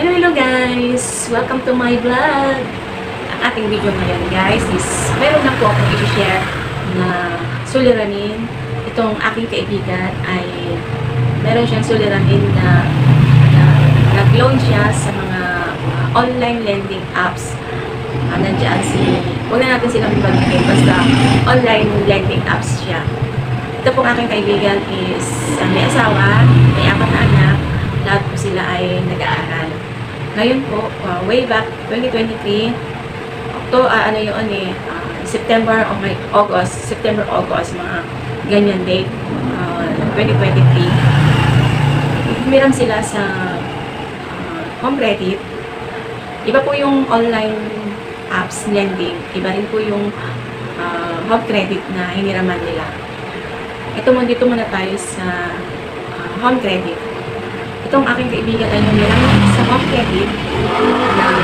Hello guys! Welcome to my vlog! Ang ating video ngayon guys is meron na po akong i-share na suliranin. Itong aking kaibigan ay meron siyang suliranin na nag-loan siya sa mga online lending apps. Nandiyan huwag na natin silang ibagay, basta online lending apps siya. Ito pong aking kaibigan is may asawa, may 4 na anak, lahat po sila ay nag-aaral. Ngayon po, way back 2023, September o August, mga ganyan date, 2023. Humiram sila sa home credit. Iba po yung online apps lending, iba rin po yung home credit na hiniraman nila. Dito muna tayo sa home credit. Itong aking kaibigan ay humiram sa home credit ng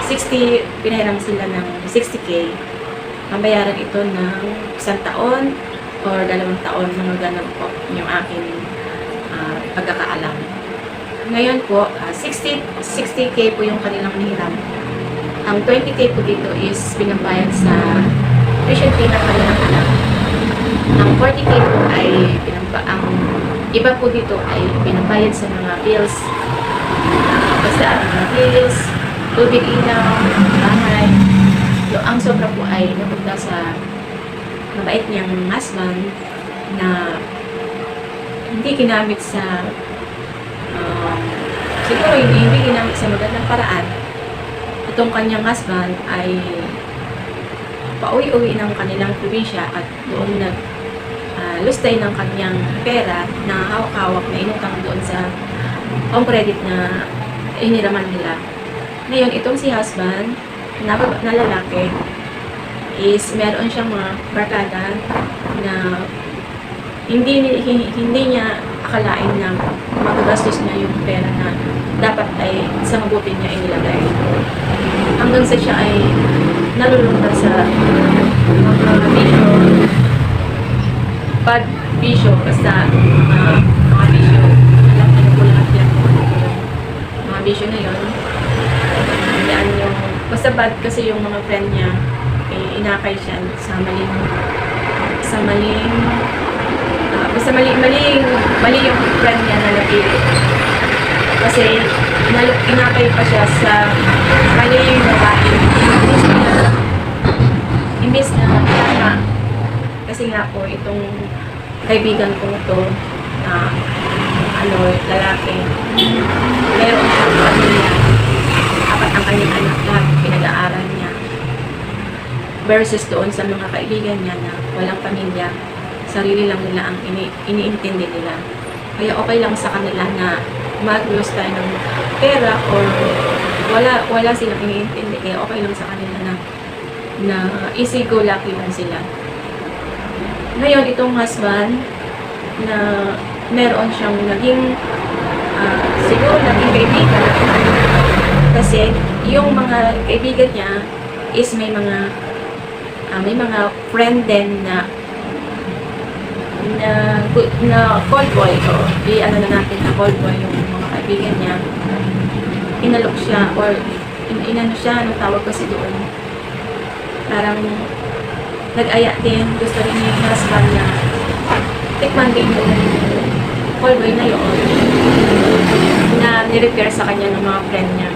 60, pinahiram sila ng 60K. Ang bayaran ito ng 1 taon or 2 taon, mga ganun po yung aking pagkakaalam. Ngayon po, 60K po yung kanilang nihiram. Ang 20K po dito is pinambayad sa tuition fee ng kanilang anak. Ang 40K po ay ang iba po dito ay pinabayad sa mga bills. Basta mga bills, tubig, ilaw, bahay. Ang sobra po ay napunta sa mabait niyang husband na hindi ginamit sa siguro hindi ginamit sa magandang paraan. Itong kanyang husband ay pauwi-uwi ng kanilang probinsya at doon lustay ng kanyang pera na hawak-hawak na inutang doon sa home credit na iniraman nila. Ngayon, itong si husband na lalaki is meron siyang mga barkada na hindi niya akalain na magagastos niya yung pera na dapat ay sa mabuti niya inilagay. Hanggang sa siya ay nalulunta sa mga bisyo, bad bisyo, basta mga bisyo. Alam ko lahat yan. Mga bisyo na yun. Yan yung, basta bad kasi yung mga friend niya, inakay siya sa basta mali yung friend niya na napili. Kasi inakay pa siya sa mali yung babae. Imbis na tama. Kasi nga po, itong kaibigan ko ito, lalaki, meron siyang pamilya, 4 ang kanyang anak, lahat pinag-aaral niya. Versus doon sa mga kaibigan niya na walang pamilya, sarili lang nila ang iniintindi nila. Kaya okay lang sa kanila na mag-lose tayo ng pera or wala silang iniintindi. Kaya okay lang sa kanila na easy go lucky lang sila. Ngayon, itong husband na meron siyang siguro naging kaibigan kasi yung mga kaibigan niya is may mga friend din na call boy o na natin na call boy yung mga kaibigan niya. Inalok siya or inano siya, anong tawag kasi doon, parang nag-aya din, gusto rin yung husband na tikman din yung call boy na yun na nirepair sa kanya ng mga friend niya.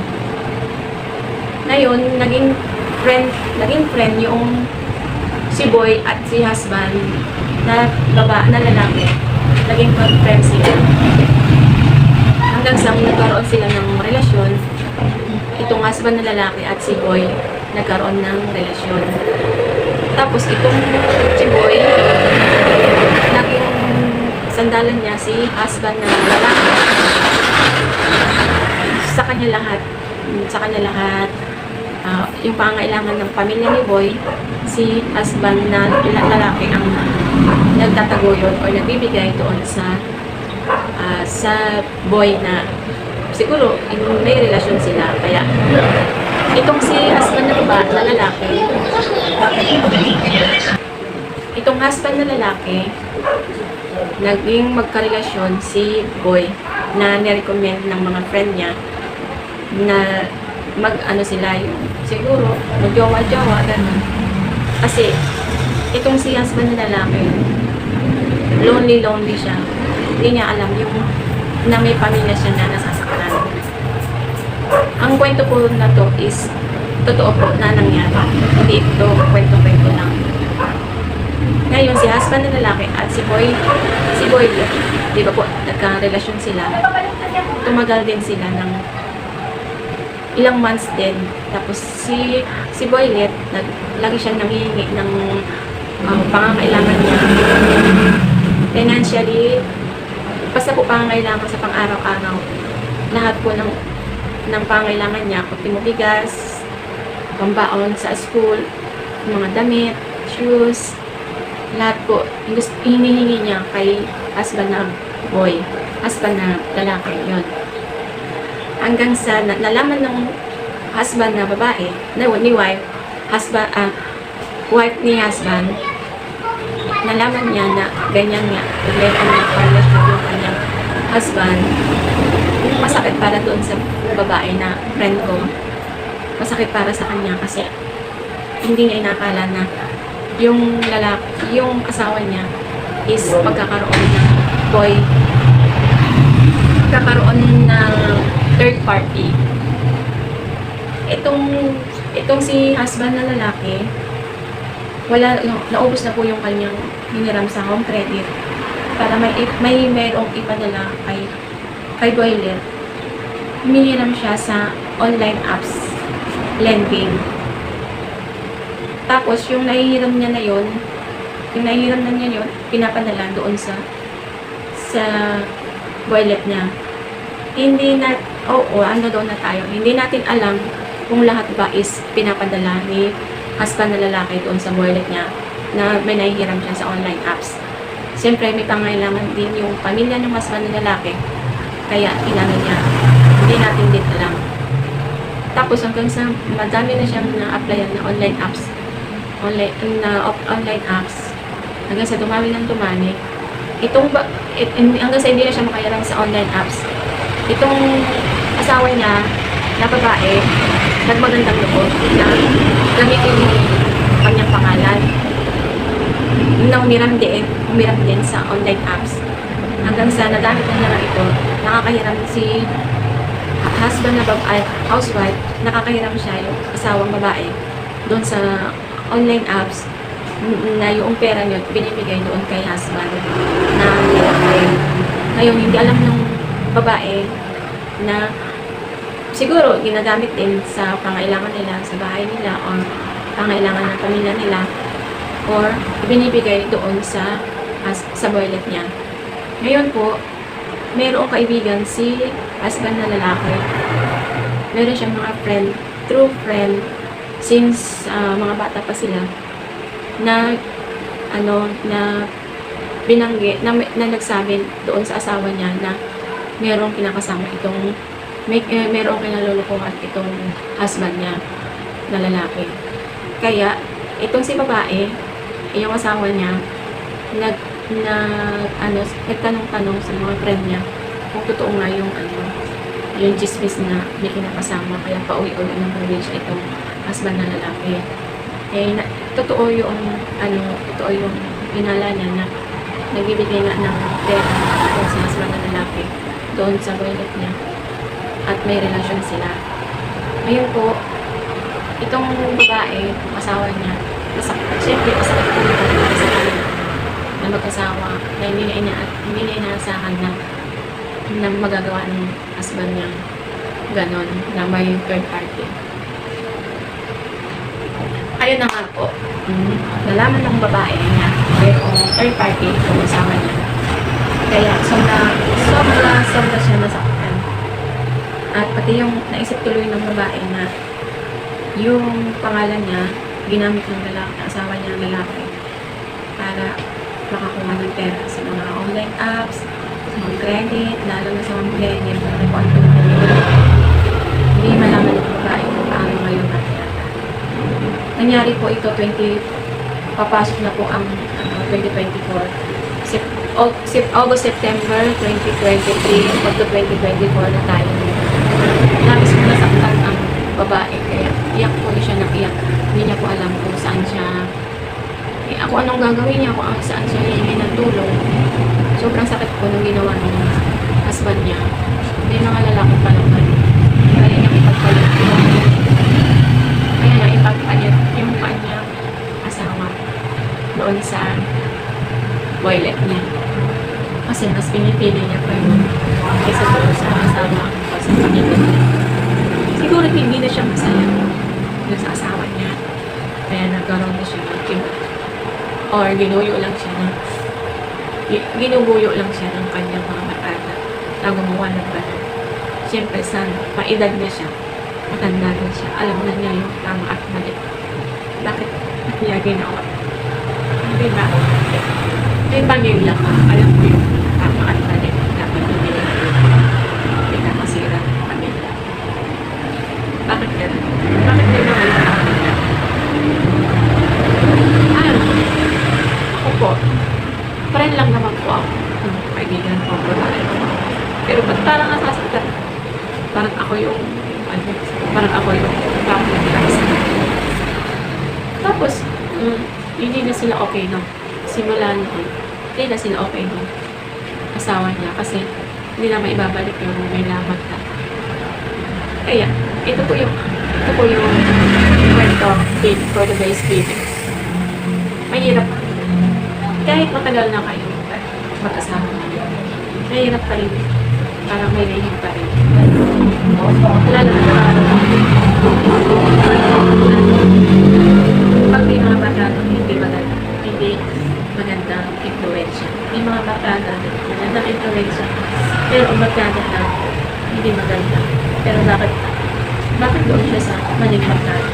Ngayon, naging friend yung si boy at si husband na lalaki. Naging friend sila. Hanggang sa nagkaroon sila ng relasyon, itong husband na lalaki at si boy nagkaroon ng relasyon. Tapos itong si boy, naging sandalan niya si husband na lalaki. Sa kanya lahat, yung pangailangan ng pamilya ni boy, si husband na lalaki ang nagtataguyod o nagbibigay doon sa boy na siguro may relasyon sila. Kaya itong si husband na lalaki, naging magkarelasyon si boy na nirecommend ng mga friend niya na mag-ano sila yung siguro mag-jowa-jowa, ganun. Kasi itong si husband na lalaki, lonely siya. Hindi niya alam yung na may pamilya siya na nasasaktan. Ang kwento po na to is totoo po na nangyari. Hindi ito kwento-kwento lang. Ngayon, si husband na lalaki at si boy, di ba po, nagka-relasyon sila. Tumagal din sila ng ilang months din. Tapos si Boylet, lagi siyang nanghihingi ng pangangailangan niya. Financially, basta po pangangailangan sa pang-araw-araw. Lahat po ng pangangailangan niya, puti mo bigas, pambaon sa school, mga damit, shoes, lahat po, hinihingi niya kay husband na boy, husband na lalaki, yun. Hanggang sa nalaman ng husband na babae, ni wife, wife ni husband, nalaman niya na ganyan nga, meron ng partnership yung kanyang husband, masakit para doon sa babae na friend ko, masakit para sa kanya kasi hindi niya inakala na yung lalaki, yung asawa niya is magkakaroon ng third party. Itong si husband na lalaki, naubos na po yung kanyang hiniram sa home credit para merong ipadala kay Boylet. Hiniram siya sa online apps lending. Tapos, yung nahihiram niya na yun, pinapadala doon sa Boylet niya. Ano daw na tayo, hindi natin alam kung lahat ba is pinapadala ni husband na lalaki doon sa Boylet niya na may nahihiram siya sa online apps. Siyempre, may pangailangan din yung pamilya ng husband na lalaki, kaya kailangan niya. Hindi natin din alam. Tapos, hanggang sa madami na siyang na-applyan na online apps, hanggang sa dumami ng dumami, hanggang sa hindi na siya makayaran sa online apps, itong asawa niya na babae, nagmagandang loob na gamitin yung kanyang pangalan na umiram din sa online apps. Hanggang sa nagamit na niya ito, nakakahiram si husband na babae, housewife, nakakahiram siya yung asawang babae doon sa online apps na yung pera nyo binibigay doon kay husband na lalaki. Ngayon, hindi alam ng babae na siguro ginagamit din sa pangailangan nila sa bahay nila or pangailangan ng pamilya nila or binibigay doon sa Boylet niya. Ngayon po, mayroong kaibigan si husband na lalaki. Meron siyang mga true friend since mga bata pa sila na binanggit na nagsabi doon sa asawa niya na merong kinakasama merong kinalulukuhan itong husband niya na lalaki. Kaya itong si babae, yung asawa niya, nagtanong-tanong sa mga friend niya kung totoo nga yung chismis na may kinakasama, kaya pauwi-uwi ng probinsya itong husband na lalaki. Totoo yung pinala niya na nagbibigay nga ng pera doon sa husband na lalaki doon sa Boylet niya at may relasyon sila. Ngayon po, itong babae, asawa niya, siyempre masakit po ito sa kanila na mag-asawa na hindi niya inaasahan na magagawa ng husband niya ganon na may third party. Ayun na nga po, nalaman ng babae na mayroong third party kung asawa niya. Kaya sobra siya nasaktan. At pati yung naisip tuloy ng babae na yung pangalan niya ginamit ng asawa niya ng lalaki para makakuha ng pera sa mga online apps, sa mga credit, lalo na sa mga millennial na nagkwento ng hindi malaman ng babae kung paano ngayon natin. Nangyari po ito, papasok na po ang 2024. August, September 2023, to 2024 na tayo. Tapos muna sa pamilya niya. Siguro hindi na siya masaya dun sa asawa niya. Kaya nagkaroon na siya ng king. Or ginuyo lang siya ng ginuguyo lang siya ng kanyang mga mata na gumawa ng gano'n. Siyempre, sa paedad na siya, matanda na siya, alam na niya yung tama at mali. Bakit niya ginawa? Diba? Diba ngayon lang, alam ko yung tama at mali. Dapat hindi na hindi na masira ng pamilya. Bakit gano'n? Bakit hindi na wala ng pamilya? Ako po, friend lang naman po ako. Kaibigan po ako tayo. Pero ba't parang nasasaktan? Parang ako yung parang ako yung tapos, hindi na sila okay no. Simula noon, hindi na sila okay no. Asawa niya kasi hindi na maibabalik yung may lamat na. Kaya, ito po yung kwento for the day's baby. Mahirap. Kahit matagal na kayo mag-asawa, mahirap pa rin. Parang may nahihig pa rin. Lalo na pag may mga barkada hindi magandang influensya. May mga barkada magandang influensya. Pero ang barkada na hindi maganda. Pero bakit doon siya sa maling barkada?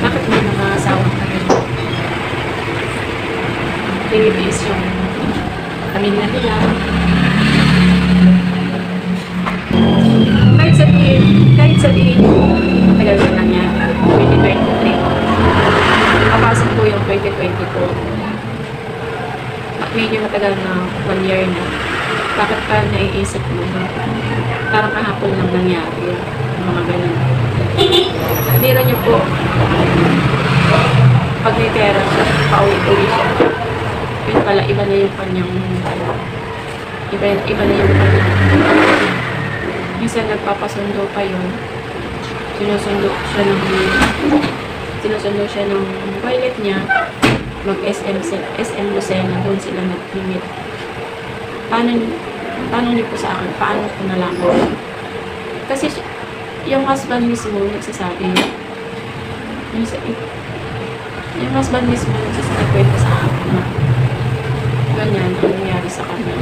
Bakit may mga asawang kayo? Pinipis yung pamilya nila. Kahit sabihin matagal na lang yan, 2023. Kapasok po yung 2022. Medyo matagal na 1 year na. Bakit pa naiisip mo na parang kahapon lang nangyari yung mga ganun. Biro niyo po, pag may pera siya, pauwi-uwi siya. Yun pala, iba na yung kanyang iba na yung kanyang minsan nagpapasundo pa yun. Sinusundo siya ng toilet niya. Mag-SM Lucena, doon sila nag-limit. Paano niyo po sa akin? Paano ko nalaman? Kasi yung husband mismo nagsasabi, yung husband mismo nagsasabi sa akin na ganyan ang nangyari sa kanya.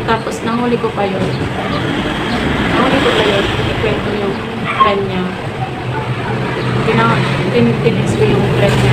Tapos nahuli ko pa yun. Ikwento yung friend niya. Tinext ko yung friend niya.